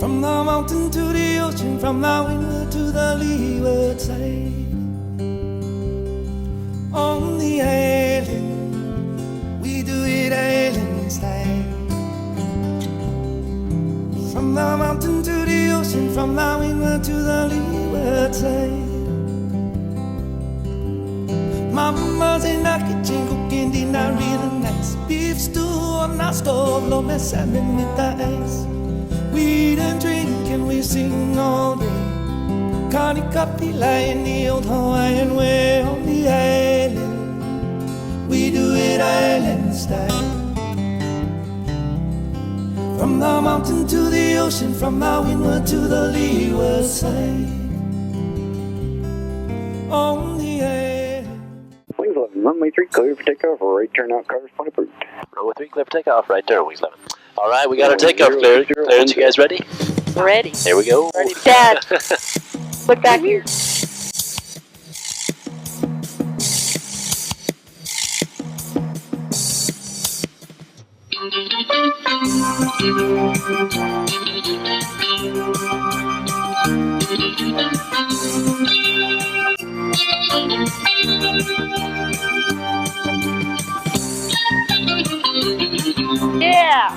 From the mountain to the ocean, from the windward to the leeward side. On the island, we do it island style. From the mountain to the ocean, from the windward to the leeward side. Mama's in the kitchen cooking dinner real nice. Beef stew on the stove, low my salmon with the ice. We don't drink and we sing all day. Connie coffee lie in the old Hawaiian way. On the island, we do it island style. From the mountain to the ocean, from the windward to the leeward side. On the island. Wings 11, runway 3, clear for takeoff, right turn out, covers point approved. Runway 3, clear for takeoff, right turn, Wings 11. Alright, we got our takeoff cleared. Clearance, you guys ready? Ready. Here we go. Ready. Dad, look back here. Yeah.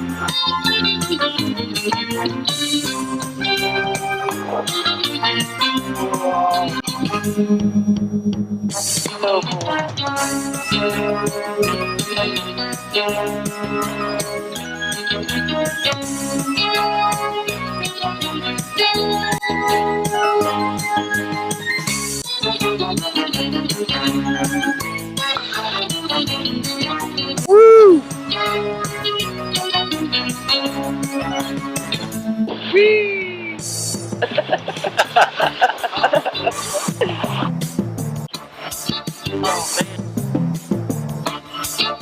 So cool. Woo! Whee!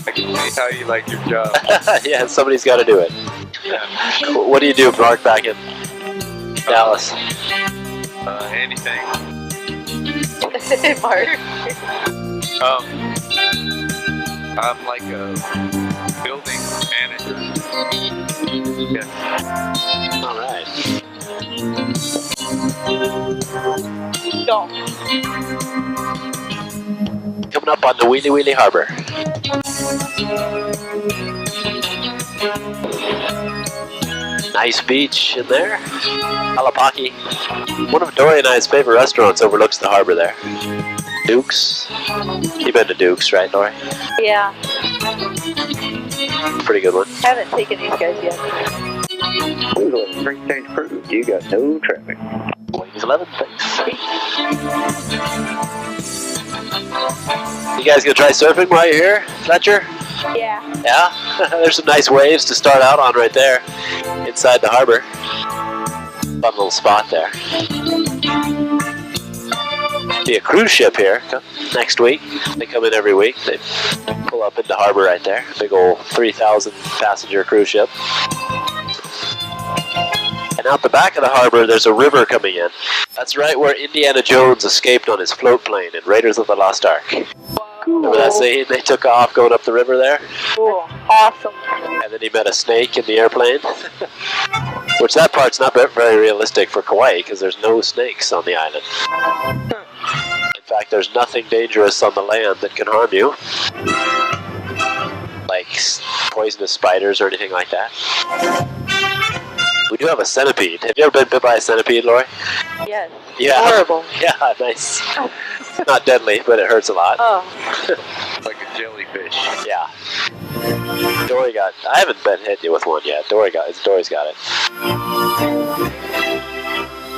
I can see how you like your job. Yeah, somebody's got to do it. Yeah. What do you do, Mark, back in Dallas? Anything. Mark. I'm like a building manager. Yeah. Alright. Go. Coming up on the Wheelie Wheelie Harbor. Nice beach in there. Alapaki. One of Dory and I's favorite restaurants overlooks the harbor there. Duke's. You've been to Duke's, right, Dory? Yeah. Pretty good one. Haven't taken these guys yet. Wings 11, spring change approved, you got no traffic. Wings 11, thanks. You guys gonna try surfing while you're here, Fletcher? Yeah. Yeah? There's some nice waves to start out on right there, inside the harbor. Fun little spot there. Be a cruise ship here next week. They come in every week. They pull up into harbor right there. Big old 3,000 passenger cruise ship. And out the back of the harbor, there's a river coming in. That's right where Indiana Jones escaped on his float plane in Raiders of the Lost Ark. Cool. Remember that scene? They took off going up the river there? Cool. Awesome. And then he met a snake in the airplane. Which that part's not very realistic for Kauai because there's no snakes on the island. In fact, there's nothing dangerous on the land that can harm you. Like poisonous spiders or anything like that. We do have a centipede. Have you ever been bit by a centipede, Lori? Yes. Yeah. Horrible. Yeah, nice. Not deadly, but it hurts a lot. Oh. Like a jellyfish. Yeah. Dory got. I haven't been hit with one yet. Dory's got it.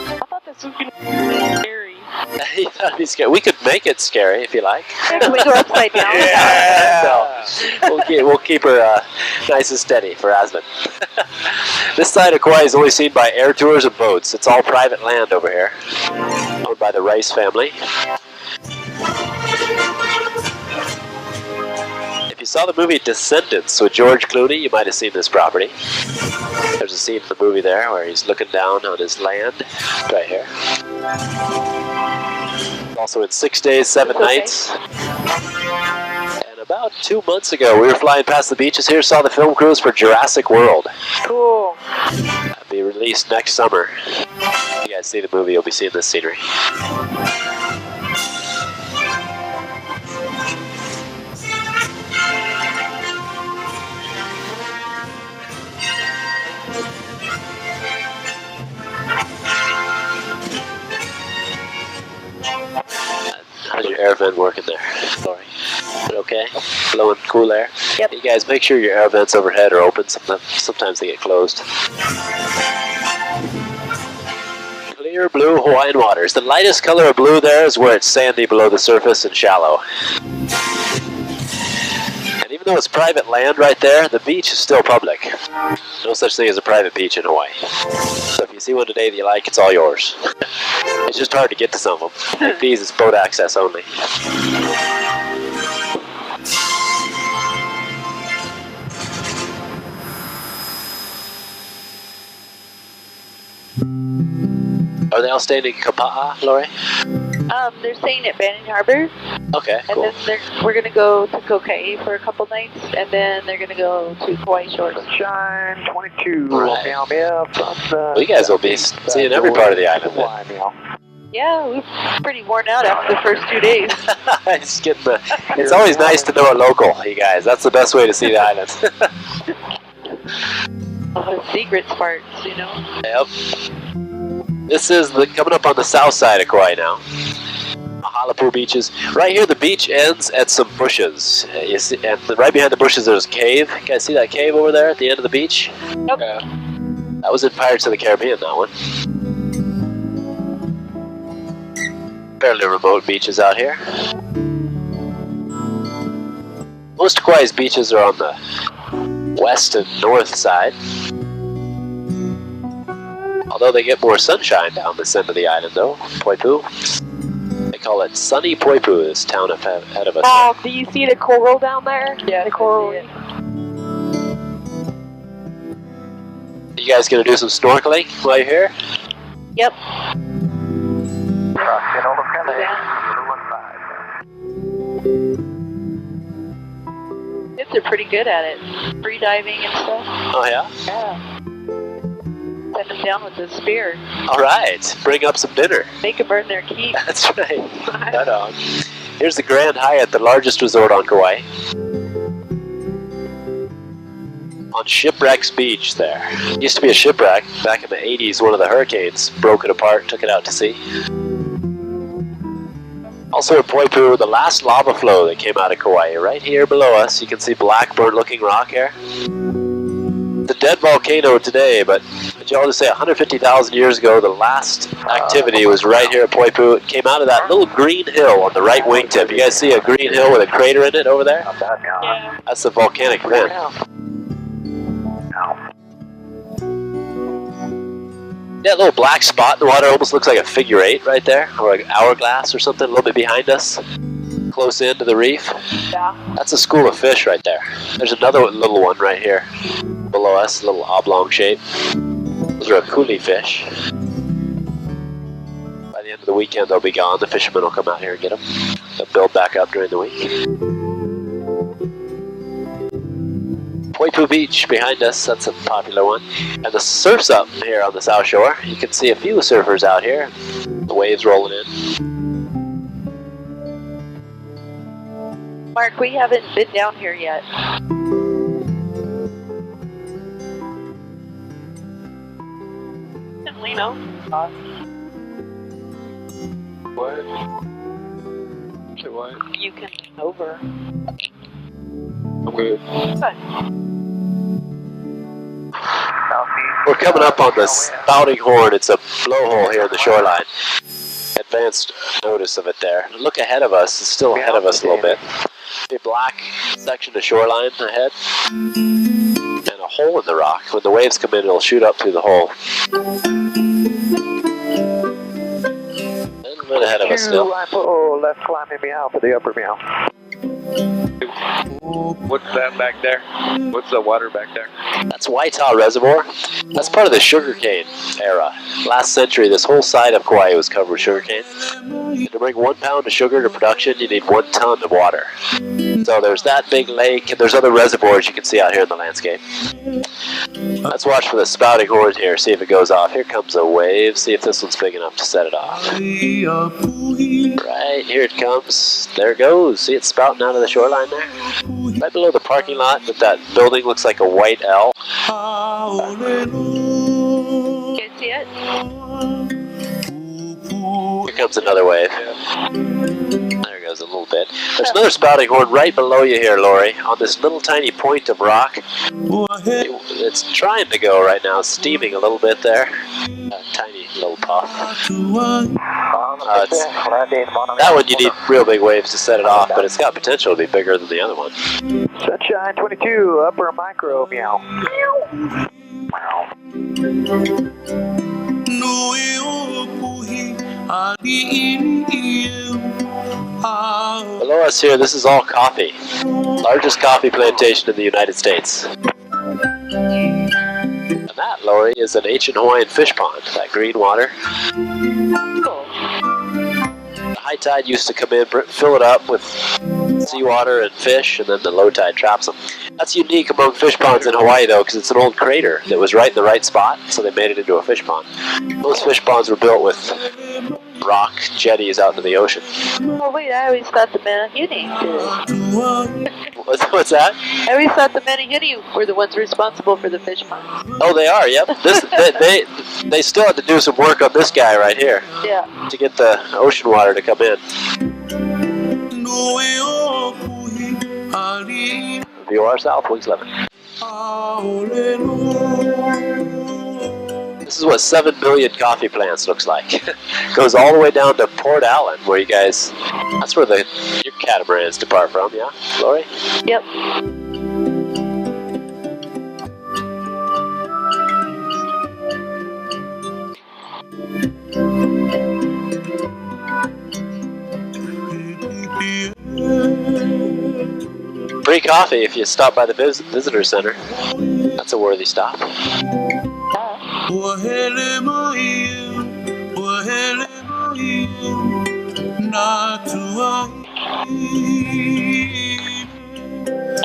I thought this was going to be scary. That'd be scary. We could make it scary if you like. Can we go upside down? Yeah. So we'll keep her nice and steady for Asmund. This side of Kauai is only seen by air tours and boats. It's all private land over here, owned by the Rice family. If you saw the movie Descendants with George Clooney, you might have seen this property. There's a scene in the movie there where he's looking down on his land, right here. Also in 6 Days, 7 Nights. And about 2 months ago, we were flying past the beaches here, saw the film crews for Jurassic World. Cool. Be released released next summer. If you guys see the movie, you'll be seeing this scenery. How's your air vent working there, Lori? Okay? Blowing cool air? Yep. You guys make sure your air vents overhead are open. Sometimes they get closed. Clear blue Hawaiian waters. The lightest color of blue there is where it's sandy below the surface and shallow. And even though it's private land right there, the beach is still public. No such thing as a private beach in Hawaii. So if you see one today that you like, it's all yours. It's just hard to get to some of them. Like these, it's boat access only. Are they all staying in Kapa'a, Lori? They're staying at Banning Harbor, Okay, and cool. then we're gonna go to Kauai for a couple nights, and then they're gonna go to Kauai Shores. Sunshine 22. Right. Meow, meow, sunshine. Well, you guys will be seeing every part of the island then. Why, meow. Yeah, we're pretty worn out after the first 2 days. Just getting the, it's always nice to know a local, you guys. That's the best way to see the island. The secrets parts, you know. Yep. This is coming up on the south side of Kauai now. Halapu beaches. Right here, the beach ends at some bushes. You see, and right behind the bushes, there's a cave. You guys see that cave over there at the end of the beach? Yep. That was in Pirates of the Caribbean, that one. Fairly remote beaches out here. Most of Kauai's beaches are on the west and north side. Although they get more sunshine down this end of the island, though. Poipu. They call it Sunny Poipu, this town ahead of us. Oh, do you see the coral down there? Yeah, the coral. I see You guys gonna do some snorkeling while you're here? Yep. Kids are pretty good at it. Free diving and stuff. Oh yeah? Yeah. Send them down with a spear. Alright, bring up some dinner. Make them earn their keep. That's right. Right on. Here's the Grand Hyatt, the largest resort on Kauai. On Shipwrecks Beach there. Used to be a shipwreck. Back in the 80s, one of the hurricanes broke it apart, took it out to sea. Also at Poipu, the last lava flow that came out of Kauai. Right here below us, you can see blackbird looking rock here. It's a dead volcano today, but y'all just say 150,000 years ago, the last activity was right here at Poipu. It came out of that little green hill on the right wingtip. You guys see a green hill with a crater in it over there? Yeah. That's the volcanic vent. That little black spot in the water almost looks like a figure 8 right there, or an hourglass or something a little bit behind us, close into the reef. Yeah. That's a school of fish right there. There's another little one right here below us, a little oblong shape. Those are a coolie fish. By the end of the weekend, they'll be gone. The fishermen will come out here and get them. They'll build back up during the week. Poipu Beach behind us, that's a popular one. And the surf's up here on the South Shore. You can see a few surfers out here. The waves rolling in. Mark, we haven't been down here yet. Lino. What? Say what? You can over. I'm good. We're coming up on the Spouting Horn. It's a blowhole here in the shoreline. Advanced notice of it there. Look ahead of us. It's still ahead of us a little bit. A black section of shoreline ahead. And a hole in the rock. When the waves come in, it'll shoot up through the hole. A little bit ahead of us still. Left climbing meow for the upper meow. What's that back there? What's the water back there? That's Waitā Reservoir. That's part of the sugarcane era. Last century, this whole side of Kauai was covered with sugarcane. And to bring 1 pound of sugar to production, you need 1 ton of water. So there's that big lake, and there's other reservoirs you can see out here in the landscape. Let's watch for the spouting horn here, see if it goes off. Here comes a wave, see if this one's big enough to set it off. Right, here it comes. There it goes. See it spouting out of the shoreline there? Right below the parking lot with that building looks like a white L. You can see it? Here comes another wave. There goes a little bit. There's another spouting horn right below you here, Lori, on this little tiny point of rock. It's trying to go right now, steaming a little bit there. A tiny little puff. That one you need real big waves to set it off, but it's got potential to be bigger than the other one. Sunshine 22, upper micro, meow. Below us here, this is all coffee. Largest coffee plantation in the United States. And that, Lori, is an ancient Hawaiian fish pond, that green water. The high tide used to come in, fill it up with seawater and fish, and then the low tide traps them. That's unique among fish ponds in Hawaii, though, because it's an old crater that was right in the right spot, so they made it into a fish pond. Most fish ponds were built with rock jetties out into the ocean. Oh wait, I always thought the Manahuni did it. What's that? I always thought the Manahuni were the ones responsible for the fish ponds. Oh, they are, yep. They still had to do some work on this guy right here. Yeah. To get the ocean water to come in. VOR South, wings 11. This is what 7 million coffee plants looks like. Goes all the way down to Port Allen, where you guys, that's where your catamarans depart from, yeah, Lori? Yep. Free coffee if you stop by the visitor center. That's a worthy stop.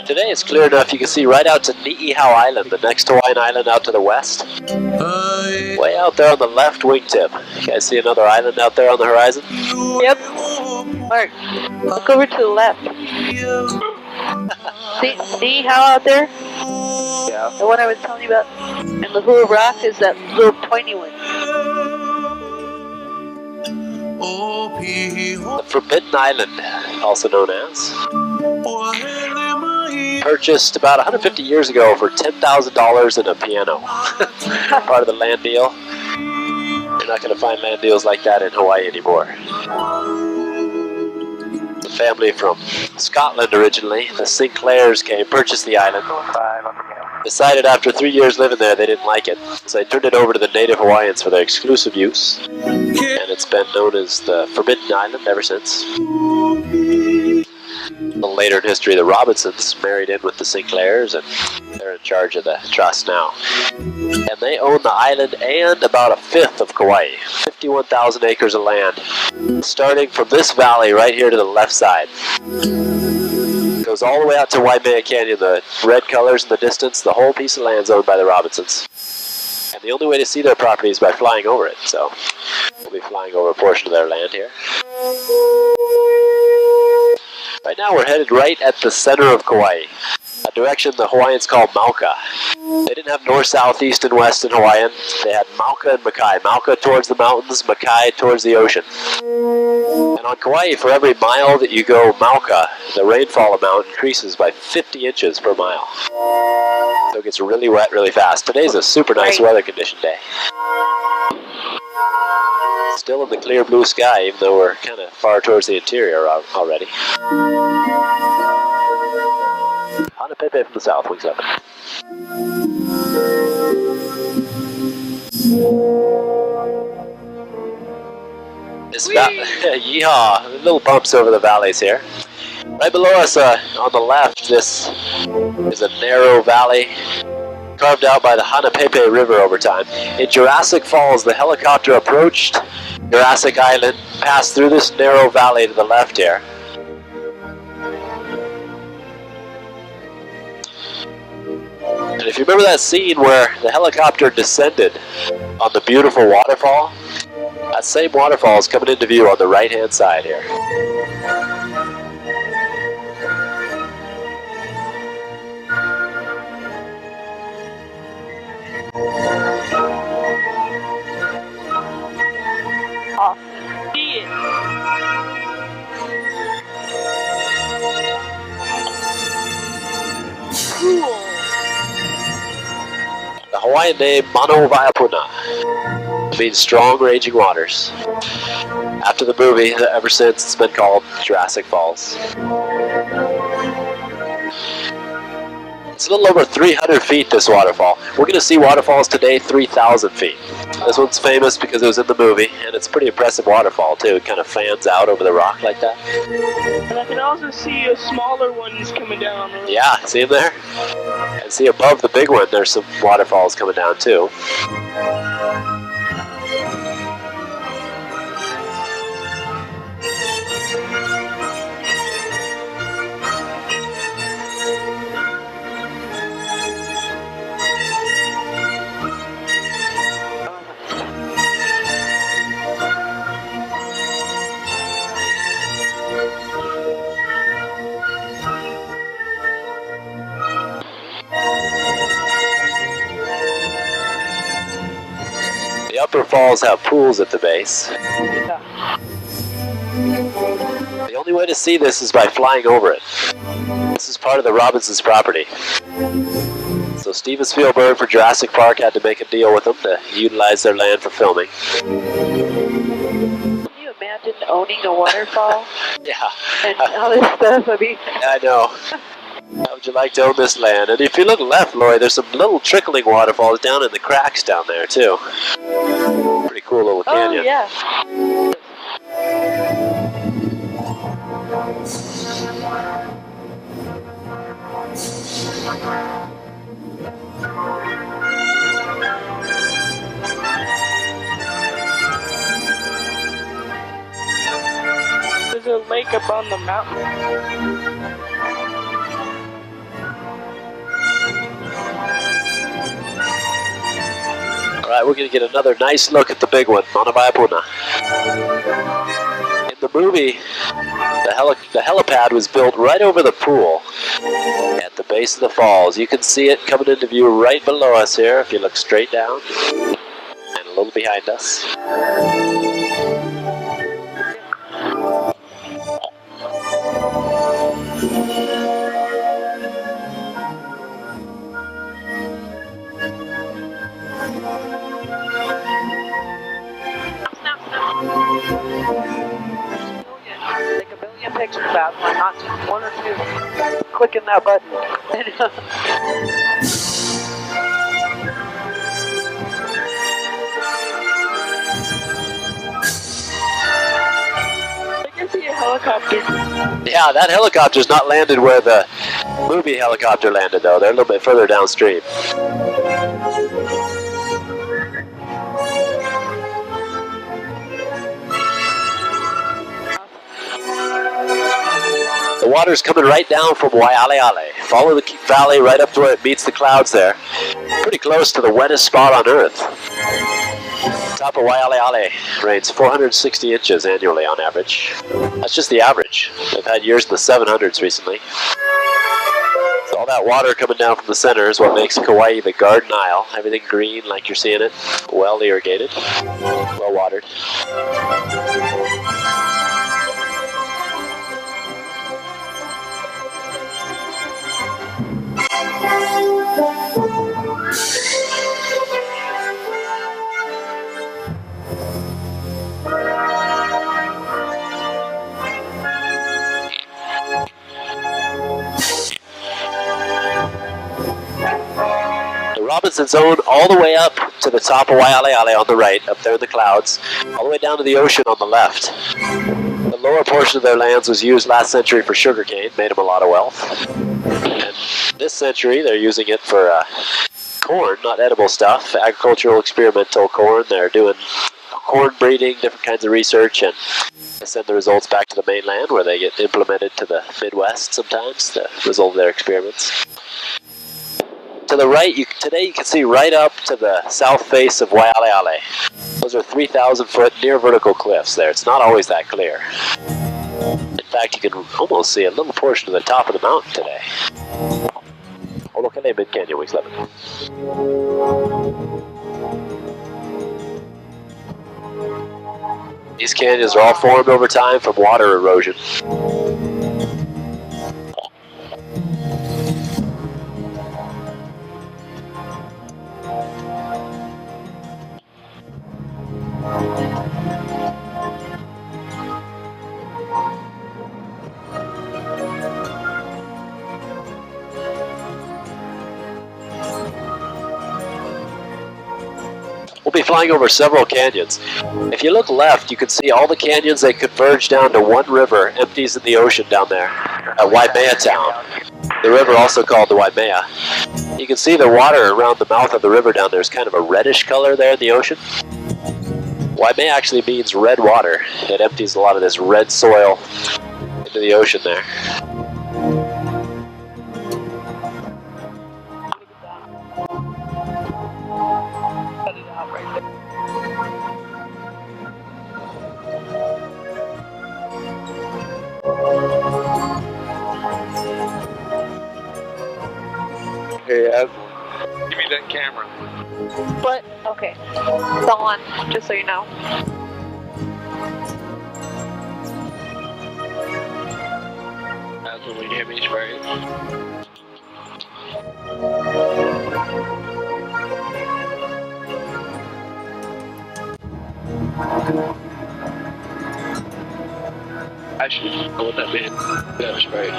Today it's clear enough you can see right out to Ni'ihau Island, the next Hawaiian island out to the west. Way out there on the left wingtip. You guys see another island out there on the horizon? Yep. Mark, look over to the left. See how out there? Yeah. The one I was telling you about. And the Hula Rock is that little pointy one. The Forbidden Island, also known as. Purchased about 150 years ago for $10,000 in a piano. Part of the land deal. You're not going to find land deals like that in Hawaii anymore. The family from Scotland originally, the Sinclairs, came, purchased the island. Decided after 3 years living there they didn't like it, so they turned it over to the native Hawaiians for their exclusive use. And it's been known as the Forbidden Island ever since. A little later in history, the Robinsons married in with the Sinclairs, and they're in charge of the trust now. And they own the island and about a fifth of Kauai, 51,000 acres of land, starting from this valley right here to the left side. Goes all the way out to Waimea Canyon, the red colors in the distance. The whole piece of land is owned by the Robinsons. And the only way to see their property is by flying over it, so we'll be flying over a portion of their land here. Right now we're headed right at the center of Kauai, a direction the Hawaiians call Mauka. They didn't have north, south, east, and west in Hawaiian. They had Mauka and Makai. Mauka towards the mountains, Makai towards the ocean. And on Kauai, for every mile that you go Mauka, the rainfall amount increases by 50 inches per mile. So it gets really wet really fast. Today's a super nice weather condition day. Still in the clear blue sky, even though we're kind of far towards the interior already. Hanapepe from the south, wings up. This yeehaw! Little bumps over the valleys here. Right below us on the left, this is a narrow valley carved out by the Hanapepe River over time. In Jurassic Falls, the helicopter approached Jurassic Island, passed through this narrow valley to the left here. And if you remember that scene where the helicopter descended on the beautiful waterfall, that same waterfall is coming into view on the right-hand side here. Awesome. See it. Cool. The Hawaiian name Mano Vaiapuna means strong raging waters. After the movie, ever since it's been called Jurassic Falls. It's a little over 300 feet, this waterfall. We're going to see waterfalls today 3,000 feet. This one's famous because it was in the movie, and it's a pretty impressive waterfall too. It kind of fans out over the rock like that. And I can also see smaller ones coming down. Yeah, see them there? And see above the big one, there's some waterfalls coming down too. The upper falls have pools at the base. The only way to see this is by flying over it. This is part of the Robinsons' property. So Steven Spielberg for Jurassic Park had to make a deal with them to utilize their land for filming. Can you imagine owning a waterfall Yeah. and all this stuff? I mean, I know. How would you like to own this land? And if you look left, Lloyd, there's some little trickling waterfalls down in the cracks down there, too. Pretty cool little canyon. oh yeah. There's a lake up on the mountain. Alright, we're going to get another nice look at the big one, Mano Vaiapuna. In the movie, the helipad was built right over the pool at the base of the falls. You can see it coming into view right below us here if you look straight down, and a little behind us. Take a billion pictures about one, not just one or two. Clicking that button. I can see a helicopter. Yeah, that helicopter's not landed where the movie helicopter landed, though. They're a little bit further downstream. The water's coming right down from Waialeale. Follow the valley right up to where it meets the clouds there. Pretty close to the wettest spot on Earth. Top of Waialeale rains 460 inches annually on average. That's just the average. They've had years in the 700s recently. So all that water coming down from the center is what makes Kauai the Garden Isle. Everything green like you're seeing it. Well irrigated. Well watered. Robinson's own all the way up to the top of Waialeale on the right, up there in the clouds, all the way down to the ocean on the left. The lower portion of their lands was used last century for sugarcane, made them a lot of wealth. And this century, they're using it for corn, not edible stuff, agricultural experimental corn. They're doing corn breeding, different kinds of research, and they send the results back to the mainland where they get implemented to the Midwest sometimes, the result of their experiments. To the right, today you can see right up to the south face of Waialeale. Those are 3,000 foot near vertical cliffs there. It's not always that clear. In fact, you can almost see a little portion of the top of the mountain today. Olokene Mid-Canyon, Week 11. These canyons are all formed over time from water erosion. We'll be flying over several canyons. If you look left, you can see all the canyons. They converge down to one river, empties in the ocean down there at Waimea Town. The river, also called the Waimea. You can see the water around the mouth of the river down there is kind of a reddish color there in the ocean. Waimea actually means red water. It empties a lot of this red soil into the ocean there. Hey, Aslan, give me that camera. What? Okay. It's on, just so you know. Aslan, will you hit me straight? I should go with that man. That was right.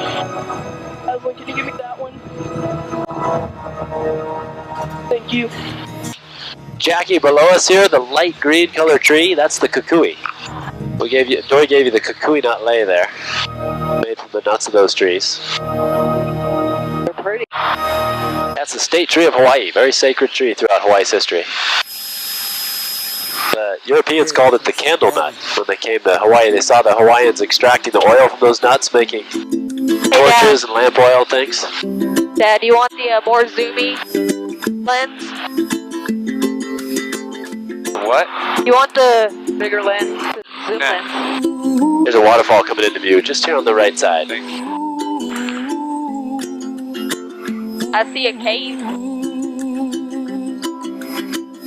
Aslan, can you give me that one? Thank you. Jackie, below us here, the light green color tree, that's the kukui. Dory gave you the kukui nut lei there, made from the nuts of those trees. They're pretty. That's the state tree of Hawaii, very sacred tree throughout Hawaii's history. The Europeans called it the candle nut. When they came to Hawaii, they saw the Hawaiians extracting the oil from those nuts, making torches and lamp oil things. Dad, do you want the more zoomy lens? What? You want the bigger lens? The zoom lens? There's a waterfall coming into view, just here on the right side. I see a cave.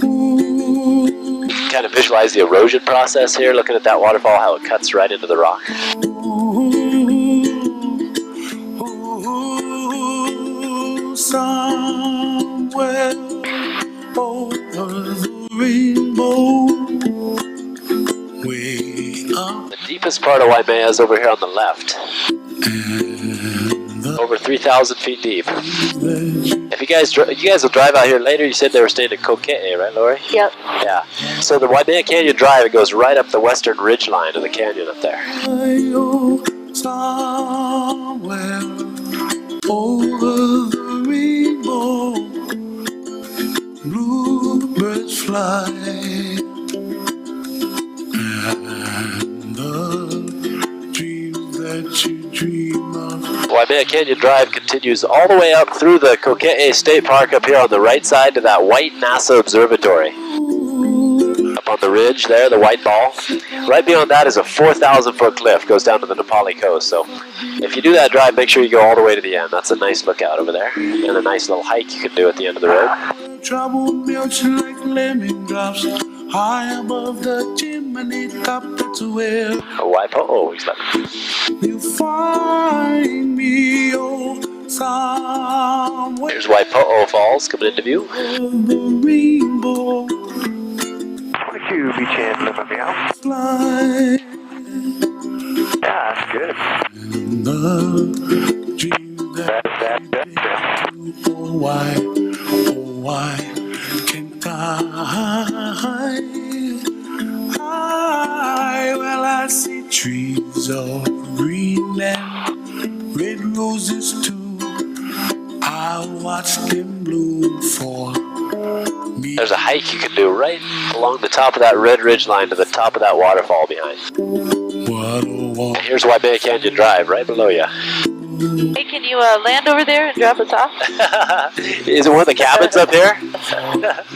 You can kind of visualize the erosion process here, looking at that waterfall, how it cuts right into the rock. Somewhere over the rainbow, way up. The deepest part of Waimea is over here on the left. Over 3,000 feet deep. If you guys will drive out here later, you said they were staying in Kokee, right, Lori? Yep. Yeah. So the Waimea Canyon Drive, it goes right up the western ridge line of the canyon up there. Somewhere over the rainbow, bluebirds fly, and the dreams that you dream of. Waimea Canyon Drive continues all the way up through the Kokee State Park up here on the right side to that white NASA observatory. Up on the ridge there, the white ball. Right beyond that is a 4,000 foot cliff, goes down to the Nepali coast. So if you do that drive, make sure you go all the way to the end. That's a nice lookout over there. And a nice little hike you can do at the end of the road. Trouble melts like lemon drops high above the chimney top. That's where Waipo'o, he's like. you find me, oh, somewhere Here's Waipo'o Falls coming into view. over the rainbow. Would you be chanting with me out? Fly. Yeah, that's good. And the dream that oh why can't I? Well, I see trees of Greenland, red roses too. I watched them bloom for me. There's a hike you can do right along the top of that red ridge line to the top of that waterfall behind. What a And here's Waimea Canyon Drive right below you. Hey, can you land over there and drop us off? Is it one of the cabins up here?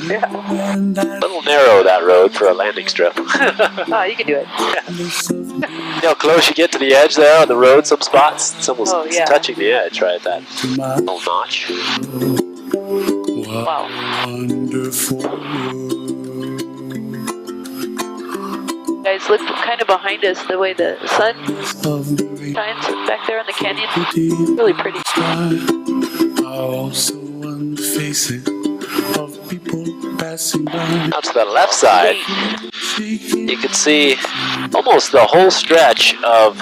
Yeah. A little narrow, that road, for a landing strip. Oh, you can do it. You know how close you get to the edge there on the road, some spots? It's almost touching the edge right at that little notch. Wow. wonderful world. Guys, look kind of behind us, the way the sun Of the great shines back there on the canyon. city Really pretty. sky are also on the faces of people passing by. Out to the left side, Shaking you can see almost the whole stretch of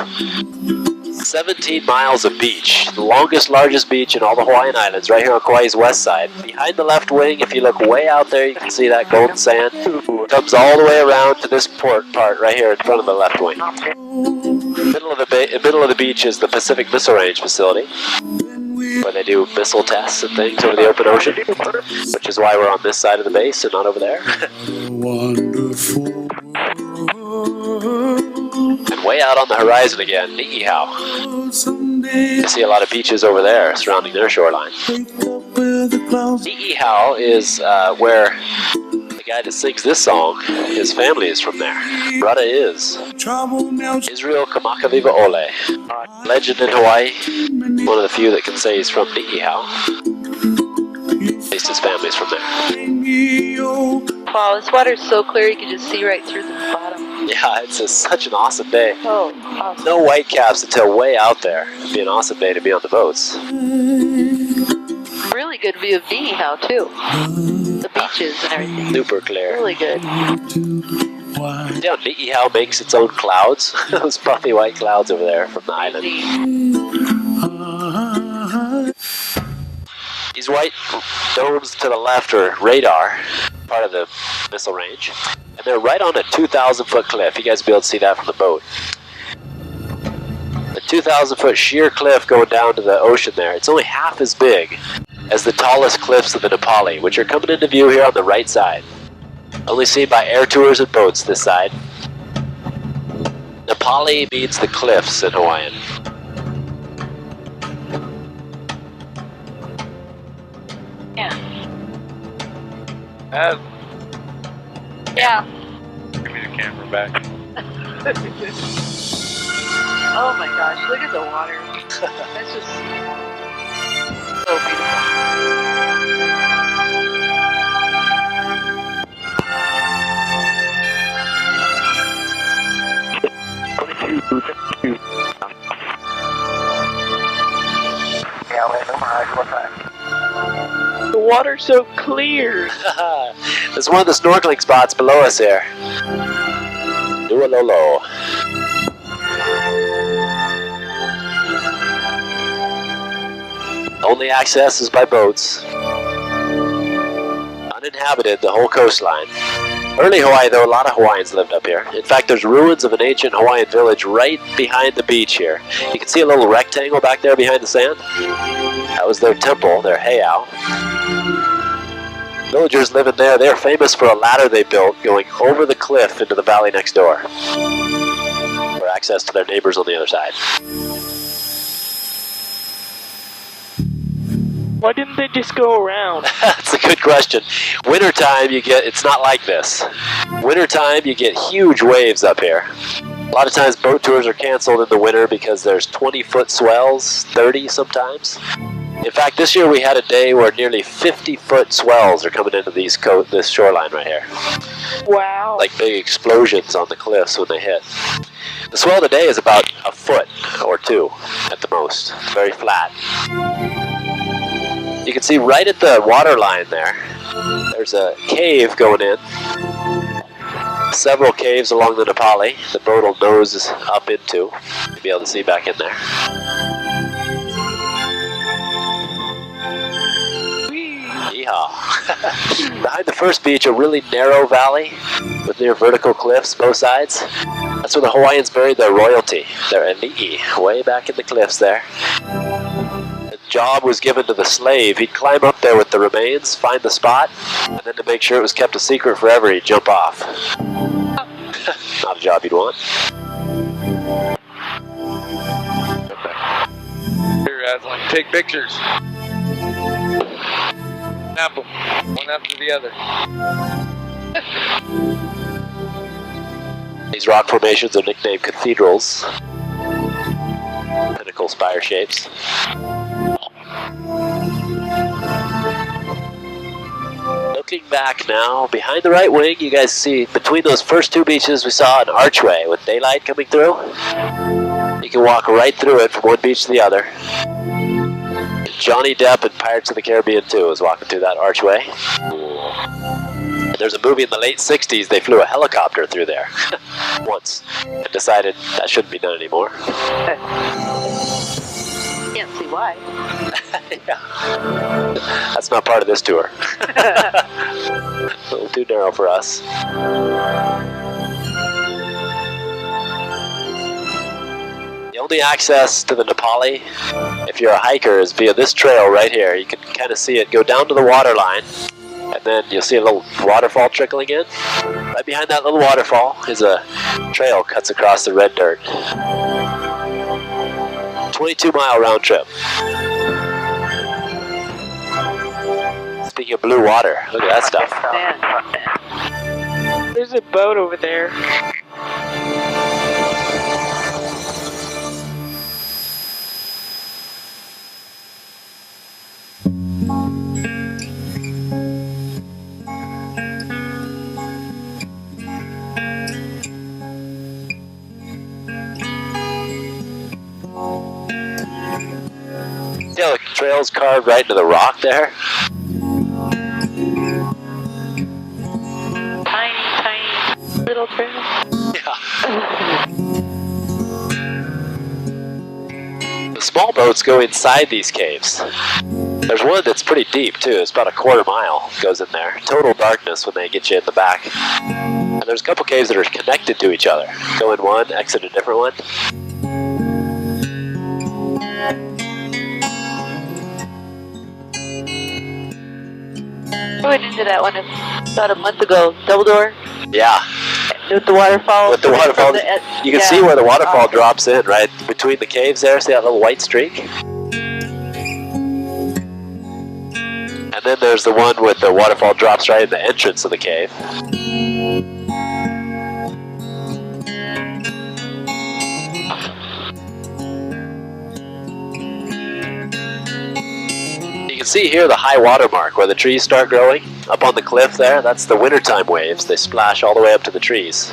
17 miles of beach. The longest, largest beach in all the Hawaiian Islands, right here on Kauai's west side. Behind the left wing, if you look way out there, you can see that golden sand. It comes all the way around to this part right here in front of the left wing. Middle of the beach is the Pacific Missile Range facility, where they do missile tests and things over the open ocean, which is why we're on this side of the base and not over there. wonderful world. And way out on the horizon again, Ni'ihau. Someday You see a lot of beaches over there surrounding their shoreline. wake up where the clouds Ni'ihau is where the guy that sings this song, his family is from there. Brother is trouble now. Israel Kamakaviva Ole. Legend in Hawaii, one of the few that can say he's from Ni'ihau. At least his family's from there. Wow, this water is so clear you can just see right through the bottom. Yeah, it's such an awesome day. Oh, awesome. No white caps until way out there. It'd be an awesome day to be on the boats. Really good view of Ni'ihau, too. The beaches and everything. Super clear. Really good. Yeah, Ni'ihau makes its own clouds. Those puffy white clouds over there from the island. These white domes to the left are radar, part of the missile range. And they're right on a 2,000-foot cliff. You guys will be able to see that from the boat. The 2,000-foot sheer cliff going down to the ocean there. It's only half as big as the tallest cliffs of the Nepali, which are coming into view here on the right side. Only seen by air tours and boats this side. Nepali means the cliffs in Hawaiian. Yeah. Give me the camera back. Oh my gosh, look at the water. It's just so beautiful. The water's so clear. There's one of the snorkeling spots below us here. Lualolo. Only access is by boats. Uninhabited, the whole coastline. Early Hawaii, though, a lot of Hawaiians lived up here. In fact, there's ruins of an ancient Hawaiian village right behind the beach here. You can see a little rectangle back there behind the sand. That was their temple, their heiau. Villagers living there, they're famous for a ladder they built going over the cliff into the valley next door for access to their neighbors on the other side. Why didn't they just go around? That's a good question. Wintertime, it's not like this. Wintertime, you get huge waves up here. A lot of times boat tours are canceled in the winter because there's 20-foot swells, 30 sometimes. In fact, this year we had a day where nearly 50-foot swells are coming into this shoreline right here. Wow. Like big explosions on the cliffs when they hit. The swell today is about a foot or two at the most. It's very flat. You can see right at the water line there's a cave going in. Several caves along the Nepali. The boat will nose up into. You'll be able to see back in there. Yeehaw. Behind the first beach, a really narrow valley with near vertical cliffs both sides. That's where the Hawaiians buried their royalty, their ali'i, way back in the cliffs there. The job was given to the slave. He'd climb up there with the remains, find the spot, and then to make sure it was kept a secret forever, he'd jump off. Not a job you'd want. Here, Aslan, take pictures. Snap them, one after the other. These rock formations are nicknamed cathedrals. Pinnacle spire shapes. Looking back now, behind the right wing, you guys see between those first two beaches we saw an archway with daylight coming through. You can walk right through it from one beach to the other. Johnny Depp in Pirates of the Caribbean 2 was walking through that archway. And there's a movie in the late 60s, they flew a helicopter through there once and decided that shouldn't be done anymore. Can't see why. Yeah. That's not part of this tour. A little too narrow for us. The only access to the Nepali, if you're a hiker, is via this trail right here. You can kind of see it go down to the water line, and then you'll see a little waterfall trickling in. Right behind that little waterfall is a trail cuts across the red dirt. 22-mile round trip. Speaking of blue water, look at that stuff. There's a boat over there. See how the trail's carved right into the rock there? Tiny little trail. Yeah. The small boats go inside these caves. There's one that's pretty deep too. It's about a quarter mile goes in there. Total darkness when they get you in the back. And there's a couple caves that are connected to each other. Go in one, exit a different one. I went into that one about a month ago. Double door Yeah. with the waterfall. With the waterfall, you can see where the waterfall Oh. drops in, right between the caves there. See that little white streak? And then there's the one with the waterfall drops right in the entrance of the cave. You can see here the high water mark where the trees start growing. Up on the cliff there, that's the wintertime waves. They splash all the way up to the trees.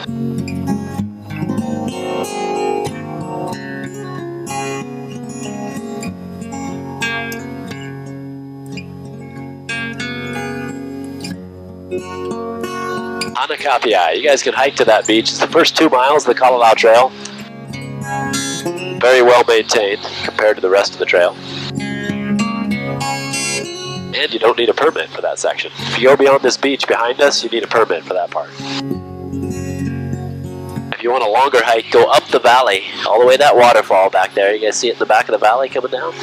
Anakapiai. You guys can hike to that beach. It's the first 2 miles of the Kalalau Trail. Very well maintained compared to the rest of the trail. And you don't need a permit for that section. If you go beyond this beach behind us, you need a permit for that part. If you want a longer hike, go up the valley, all the way to that waterfall back there. You guys see it in the back of the valley coming down?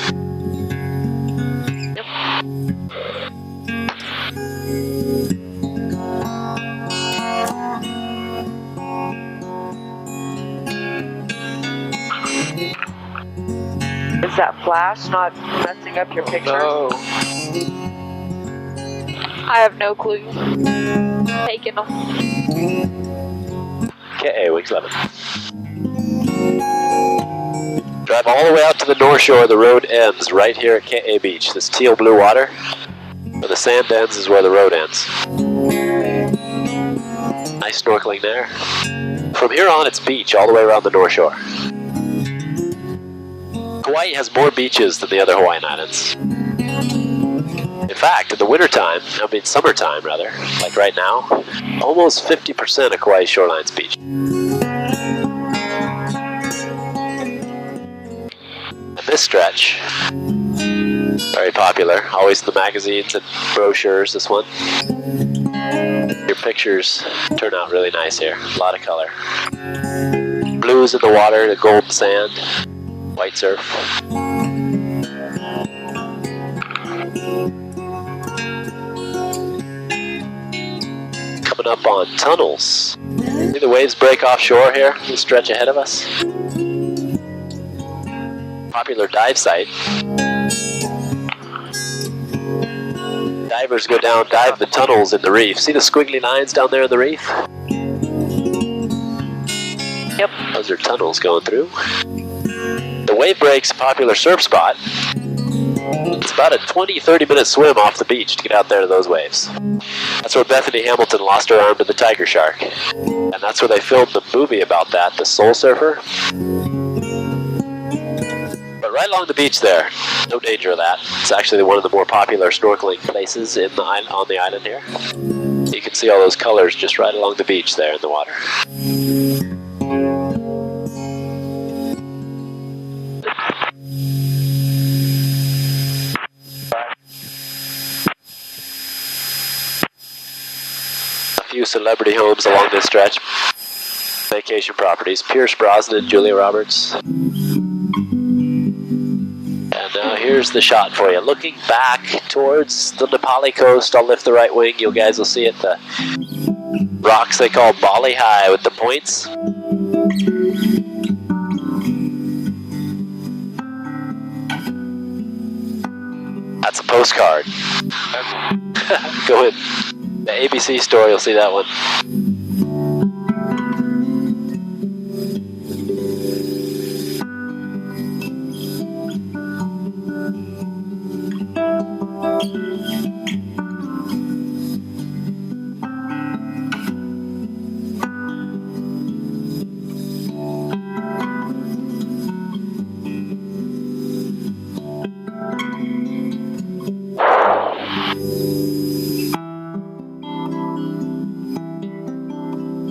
Is that flash not messing up your picture? No. I have no clue. Taking them. Okay, wings 11. Drive all the way out to the north shore. The road ends right here at Kauai Beach. This teal blue water. Where the sand ends is where the road ends. Nice snorkeling there. From here on, it's beach all the way around the north shore. Kauai has more beaches than the other Hawaiian islands. In fact, in the wintertime, summertime rather, like right now, almost 50% of Kauai's shoreline's beach. And this stretch, very popular, always in the magazines and brochures, this one. Your pictures turn out really nice here, a lot of color. blues in the water, the golden sand, white surf. Coming up on tunnels. See the waves break offshore here, the stretch ahead of us. Popular dive site. Divers go down, dive the tunnels in the reef. See the squiggly lines down there in the reef? Yep. Those are tunnels going through. The wave break's a popular surf spot. It's about a 20-30 minute swim off the beach to get out there to those waves. That's where Bethany Hamilton lost her arm to the tiger shark. And that's where they filmed the movie about that, The Soul Surfer. But right along the beach there, no danger of that. It's actually one of the more popular snorkeling places on the island here. You can see all those colors just right along the beach there in the water. A few celebrity homes along this stretch. Vacation properties. Pierce Brosnan, Julia Roberts. And now here's the shot for you. Looking back towards the Nepali coast, I'll lift the right wing. You guys will see it. The rocks they call Bali High with the points. That's a postcard. Go in the ABC store, you'll see that one.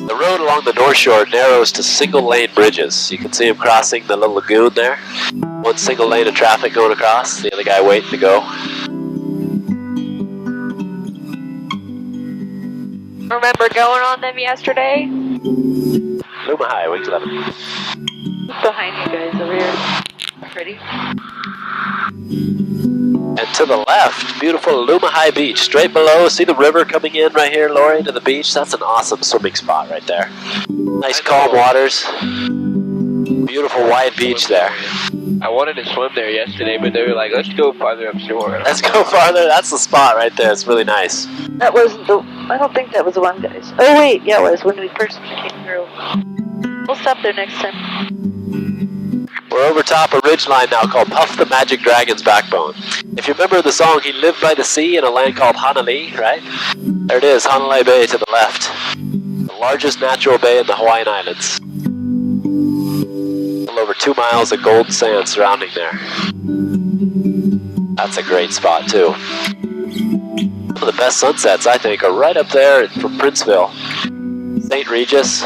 The road along the north shore narrows to single-lane bridges. You can see them crossing the little lagoon there. One single lane of traffic going across, the other guy waiting to go. Remember going on them yesterday? Luma High, wings 11. Behind you guys over here. Ready? And to the left, beautiful Luma High Beach. Straight below, see the river coming in right here, Lori, to the beach? That's an awesome swimming spot right there. Nice calm waters. Beautiful wide beach there. I wanted to swim there yesterday, but they were like, let's go farther upshore. Let's go farther. That's the spot right there. It's really nice. That wasn't the... I don't think that was the one, guys. Oh, wait. Yeah, it was when we first came through. We'll stop there next time. We're over top a ridgeline now called Puff the Magic Dragon's Backbone. If you remember the song, he lived by the sea in a land called Hanalei, right? There it is, Hanalei Bay to the left. The largest natural bay in the Hawaiian Islands. A little over 2 miles of golden sand surrounding there. That's a great spot too. One of the best sunsets, I think, are right up there from Princeville. St. Regis.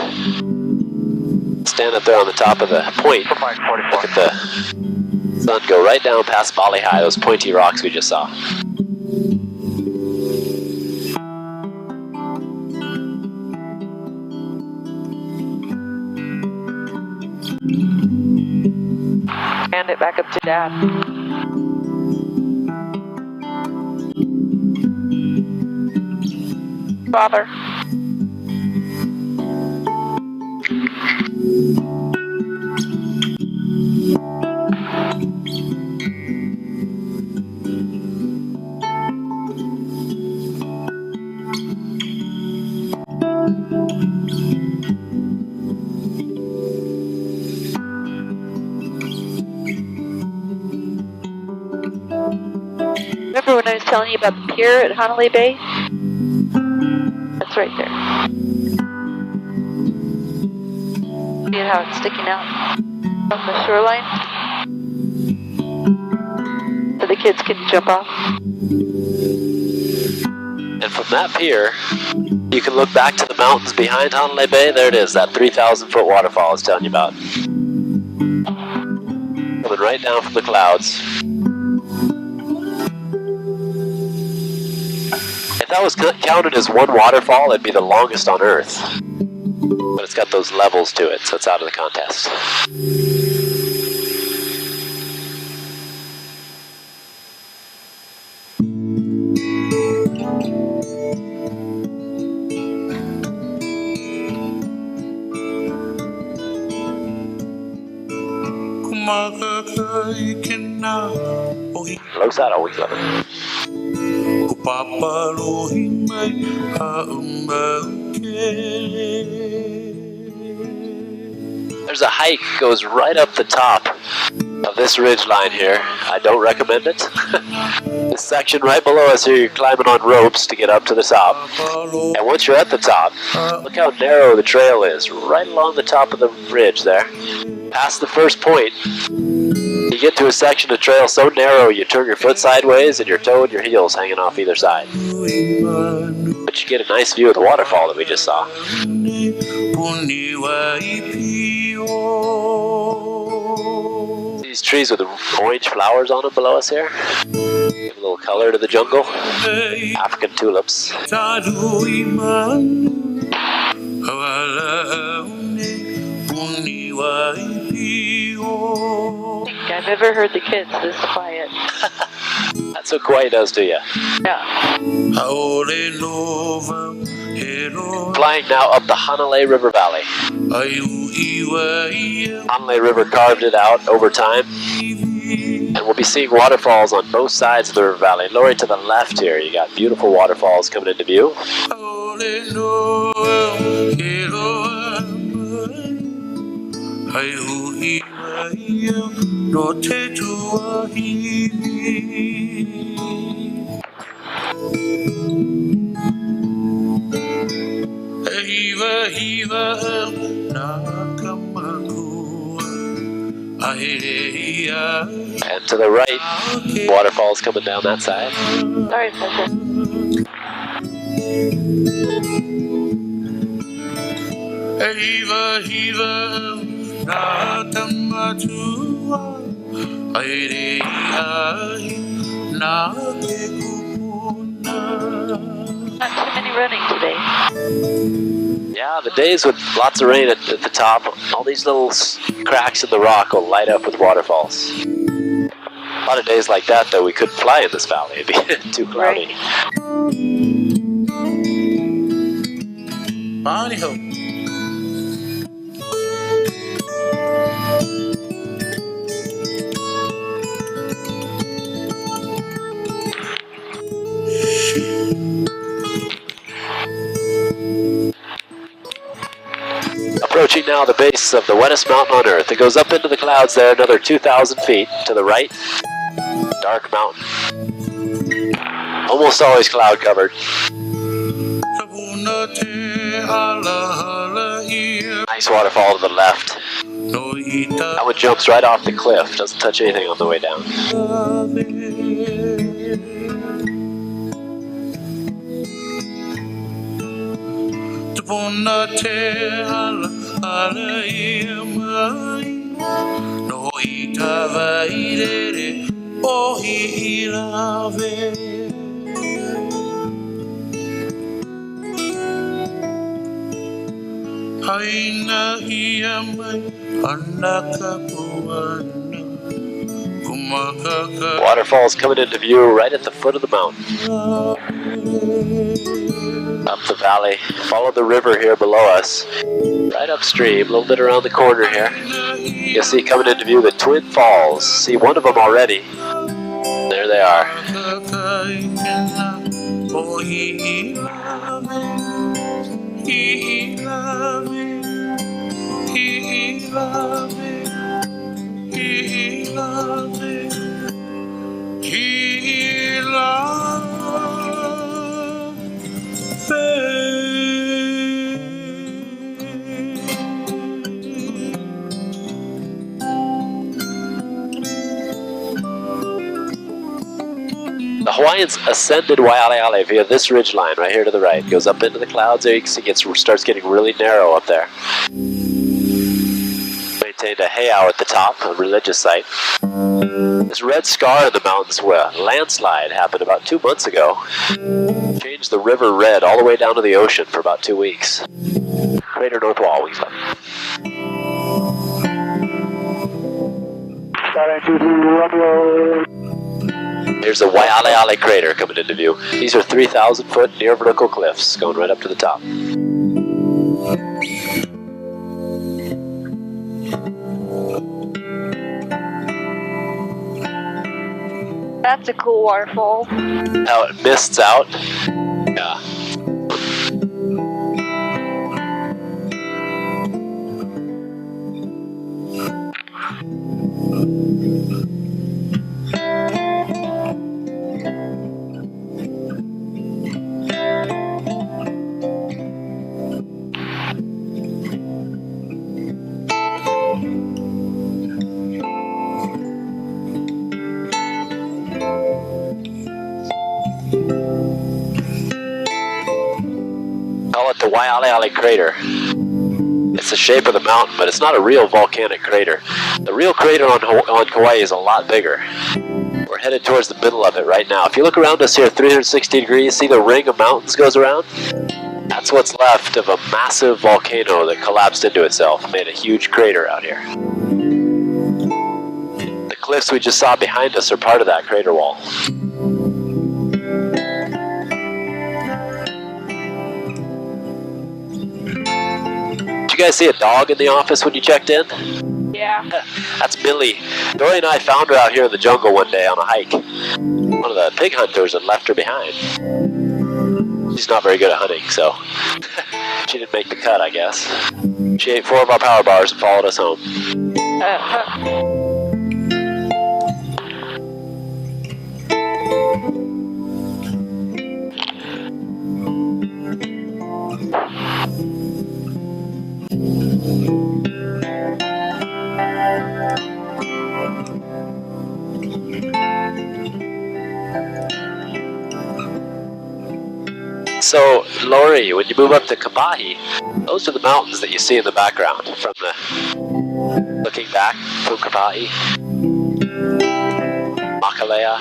Stand up there on the top of the point. Look at the sun go right down past Bali High, those pointy rocks we just saw. Hand it back up to Dad. Father. Remember when I was telling you about the pier at Hanalei Bay? That's right there. See how it's sticking out from the shoreline? So the kids can jump off. And from that pier, you can look back to the mountains behind Hanalei Bay. There it is, that 3,000-foot waterfall I was telling you about. Coming right down from the clouds. If that was counted as one waterfall, it'd be the longest on Earth. But it's got those levels to it, so it's out of the contest. Low side always love it. There's a hike goes right up the top of this ridge line here. I don't recommend it. This section right below us here, you're climbing on ropes to get up to the top. And once you're at the top, look how narrow the trail is, right along the top of the ridge there. Past the first point, you get to a section of trail so narrow you turn your foot sideways and your toe and your heels hanging off either side. But you get a nice view of the waterfall that we just saw. These trees with the orange flowers on them below us here give a little color to the jungle. African tulips. I've never heard the kids this quiet. That's what Kauai does to you. Yeah. Flying now up the Hanalei River Valley. Hanalei River carved it out over time. And we'll be seeing waterfalls on both sides of the river valley. Lori, to the left here, you got beautiful waterfalls coming into view. And to the right, waterfalls coming down that side. Sorry, Spencer. Not too many running today. Yeah, the days with lots of rain at the top, all these little cracks in the rock will light up with waterfalls. A lot of days like that, though, we couldn't fly in this valley. It'd be too cloudy. Right. Approaching now the base of the wettest mountain on earth. It goes up into the clouds there, another 2,000 feet to the right. Dark mountain. Almost always cloud covered. Nice waterfall to the left. That one jumps right off the cliff, doesn't touch anything on the way down. Waterfalls coming into view right at the foot of the mountain. Up the valley, follow the river here below us. Right upstream, a little bit around the corner here. You'll see coming into view the Twin Falls. See one of them already. There they are. The Hawaiians ascended Waialeale via this ridge line right here to the right. Goes up into the clouds there. You can see it starts getting really narrow up there. Maintained a heiau at the top, a religious site. This red scar in the mountains where a landslide happened about 2 months ago. Changed the river red all the way down to the ocean for about 2 weeks. Crater North Wall, wings up. Here's the Waialeale crater coming into view. These are 3,000 foot near vertical cliffs going right up to the top. That's a cool waterfall. How it mists out. Yeah. Call it the Waialeale crater. It's the shape of the mountain, but it's not a real volcanic crater. The real crater on Kauai is a lot bigger. We're headed towards the middle of it right now. If you look around us here 360 degrees, see the ring of mountains goes around? That's what's left of a massive volcano that collapsed into itself, made a huge crater out here. The cliffs we just saw behind us are part of that crater wall. Did you guys see a dog in the office when you checked in? Yeah. That's Millie. Dory and I found her out here in the jungle one day on a hike. One of the pig hunters had left her behind. She's not very good at hunting, so she didn't make the cut, I guess. She ate 4 of our power bars and followed us home. So, Lori, when you move up to Kauai, those are the mountains that you see in the background from the looking back from Kauai. Makalea.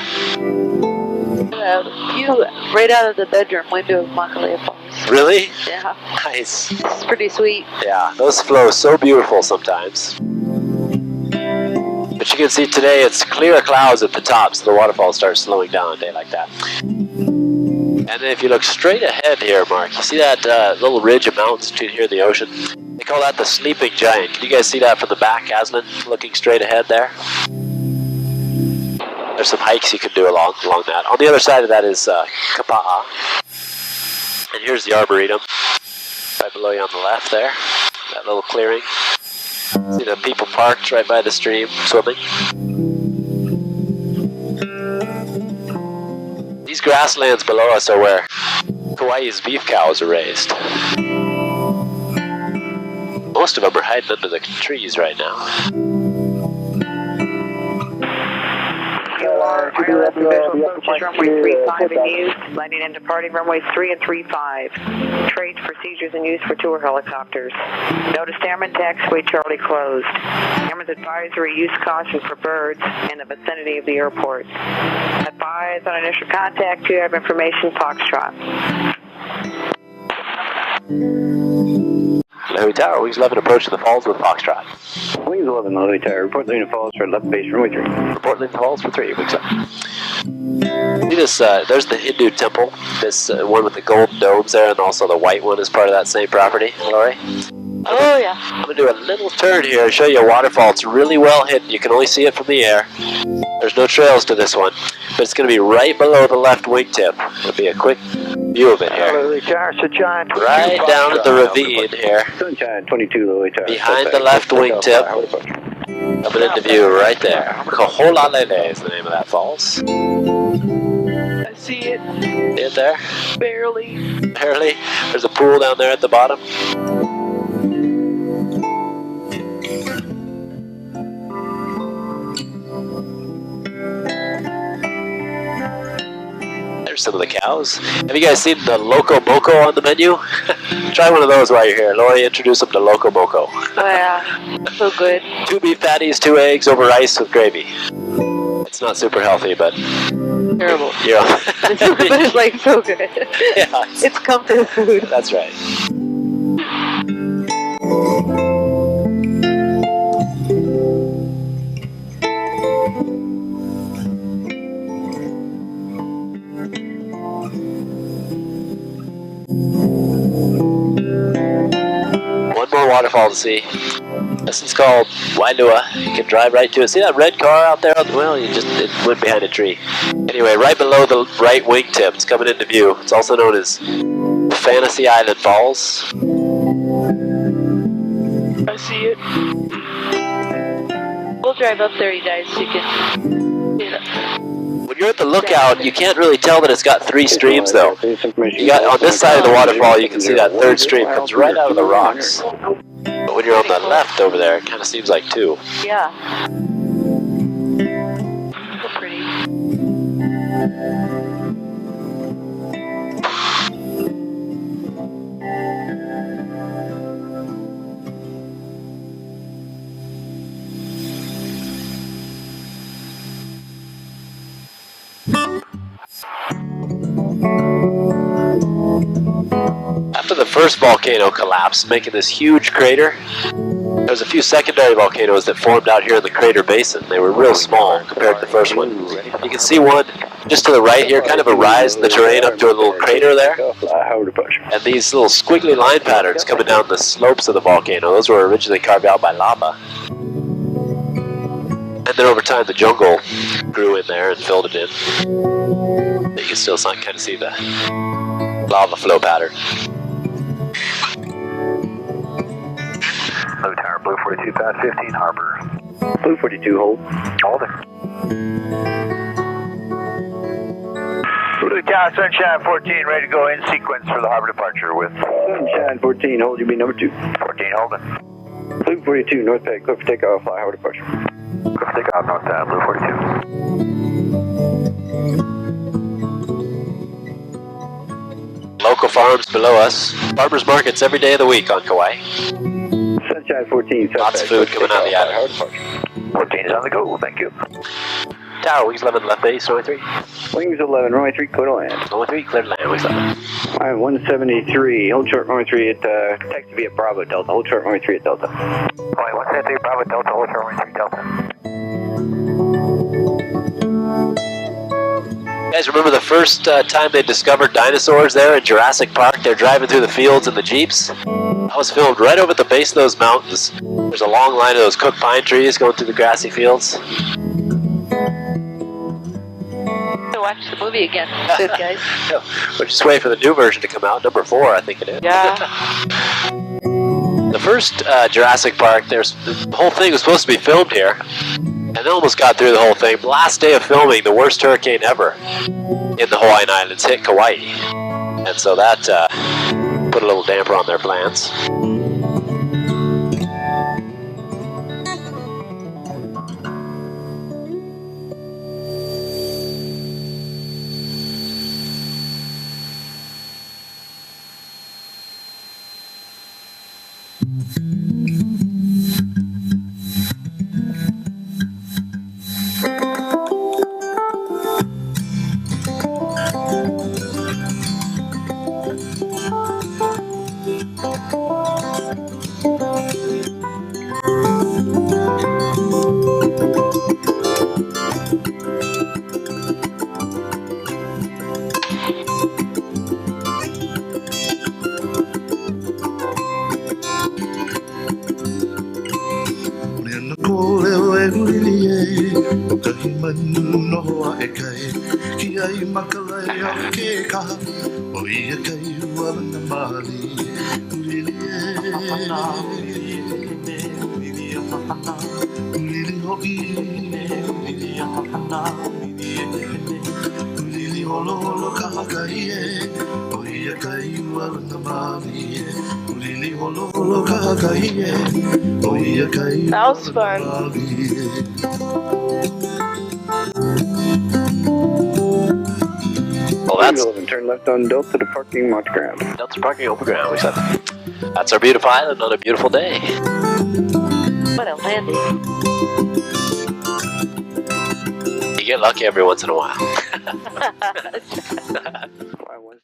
View right out of the bedroom window of Makalea Falls. Really? Yeah. Nice. It's pretty sweet. Yeah, those flow so beautiful sometimes. But you can see today it's clear clouds at the top, so the waterfall starts slowing down on a day like that. And then if you look straight ahead here, Mark, you see that little ridge of mountains between here and the ocean? They call that the Sleeping Giant. Can you guys see that from the back, Aslan, looking straight ahead there? There's some hikes you can do along that. On the other side of that is Kapa'a. And here's the Arboretum, right below you on the left there. That little clearing. See the people parked right by the stream, swimming. These grasslands below us are where Kauai's beef cows are raised. Most of them are hiding under the trees right now. Runway 35 in use, landing and departing runways 3 and 35. Trades, procedures in use for tour helicopters. Notice airman taxiway Charlie closed. Airman's advisory, use caution for birds in the vicinity of the airport. Advise on initial contact, you have information, Foxtrot. Louis Tower, Wings 11 approach to the falls with Foxtrot. Wings 11, Louis Tower. Report leading falls for left base runway 3. Report leading falls for 3, Wings up. See this, there's the Hindu temple, this one with the golden domes there, and also the white one is part of that same property, Lori. Oh, yeah. I'm going to do a little turn here and show you a waterfall. It's really well hidden. You can only see it from the air. There's no trails to this one, but it's going to be right below the left wingtip. It'll be a quick view of it here. Right down at the ravine here. Sunshine 22, Louis Tower. Behind the left wingtip. Coming into view right there. Kaholalele is the name of that falls. I see it. See it there? Barely. Barely. There's a pool down there at the bottom. There's some of the cows. Have you guys seen the Loco Moco on the menu? Try one of those while you're here. Lori, introduce them to Loco Moco. Oh, yeah. So good. 2 beef patties, 2 eggs over rice with gravy. It's not super healthy, but... Terrible. Yeah. But it's like so good. Yeah, It's comfort food. that's right. to see. This is called Wailua. You can drive right to it. See that red car out there? Well, it went behind a tree. Anyway, right below the right wingtip, it's coming into view. It's also known as Fantasy Island Falls. I see it. We'll drive up there, you guys, so you can see it. When you're at the lookout, you can't really tell that it's got 3 streams though. You got on this side of the waterfall, you can see that 3rd stream comes right out of the rocks. But when you're on the left over there, it kind of seems like 2. Yeah. So pretty. After the first volcano collapsed, making this huge crater, there was a few secondary volcanoes that formed out here in the crater basin. They were real small compared to the first one. You can see one just to the right here, kind of a rise in the terrain up to a little crater there. And these little squiggly line patterns coming down the slopes of the volcano, those were originally carved out by lava. And then over time the jungle grew in there and filled it in. But you can still kind of see the lava flow pattern. Blue Tower, Blue 42, past 15, Harbor. Blue 42, hold. Hold it. Blue Tower, Sunshine 14, ready to go in sequence for the harbor departure with... Sunshine 14, hold, you be number 2. 14, holding. Blue 42, north pad, clear for takeoff, fly harbor departure. Clear for takeoff, north side, Blue 42. Local farms below us. Farmers markets every day of the week on Kauai. Sunshine 14, lots of food coming out of the island. 14 is on the go, thank you. Tower, wings 11, left base, runway 3. Wings 11, runway 3, clear to land. Runway 3, clear to land, wings 11. Alright, 173, hold short runway 3 at, taxi via Bravo Delta, hold short runway 3 at Delta. Alright, 173, Bravo Delta, hold short runway 3 Delta. You guys remember the first time they discovered dinosaurs there in Jurassic Park? They're driving through the fields in the Jeeps. That was filmed right over at the base of those mountains. There's a long line of those cooked pine trees going through the grassy fields. To watch the movie again. Good, guys. We're just waiting for the new version to come out, number 4, I think it is. Yeah. The first Jurassic Park, the whole thing was supposed to be filmed here. And they almost got through the whole thing. The last day of filming, the worst hurricane ever in the Hawaiian Islands hit Kauai. And so that put a little damper on their plans. That was fun. Well, that's turn left on Delta to parking off the ground. Delta parking open ground. We said that's our beautiful island on a beautiful day. What a landing. You get lucky every once in a while.